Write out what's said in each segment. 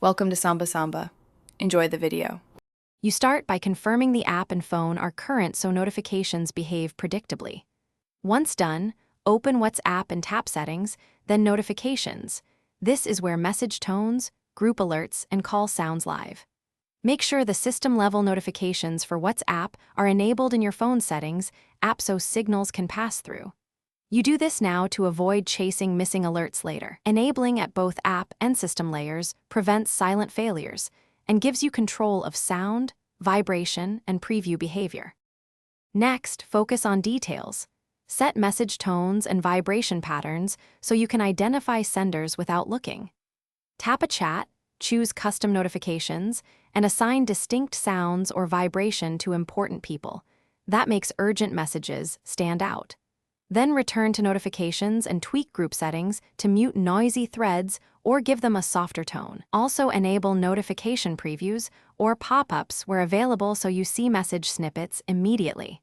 Welcome to Samba Samba. Enjoy the video. You start by confirming the app and phone are current so notifications behave predictably. Once done, open WhatsApp and tap Settings, then Notifications. This is where message tones, group alerts, and call sounds live. Make sure the system-level notifications for WhatsApp are enabled in your phone settings app so signals can pass through. You do this now to avoid chasing missing alerts later. Enabling at both app and system layers prevents silent failures and gives you control of sound, vibration, and preview behavior. Next, focus on details. Set message tones and vibration patterns so you can identify senders without looking. Tap a chat, choose custom notifications, and assign distinct sounds or vibration to important people. That makes urgent messages stand out. Then return to notifications and tweak group settings to mute noisy threads or give them a softer tone. Also enable notification previews or pop-ups where available so you see message snippets immediately.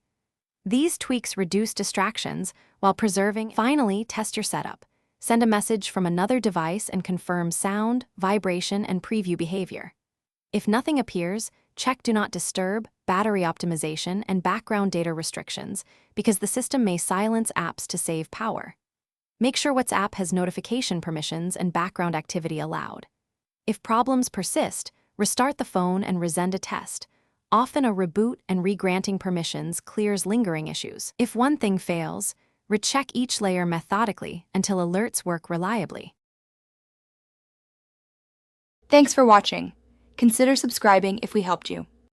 These tweaks reduce distractions while preserving. Finally, test your setup. Send a message from another device and confirm sound, vibration, and preview behavior. If nothing appears, check Do Not Disturb, battery optimization, and background data restrictions because the system may silence apps to save power. Make sure WhatsApp has notification permissions and background activity allowed. If problems persist, restart the phone and resend a test. Often a reboot and re-granting permissions clears lingering issues. If one thing fails, recheck each layer methodically until alerts work reliably. Thanks for watching. Consider subscribing if we helped you.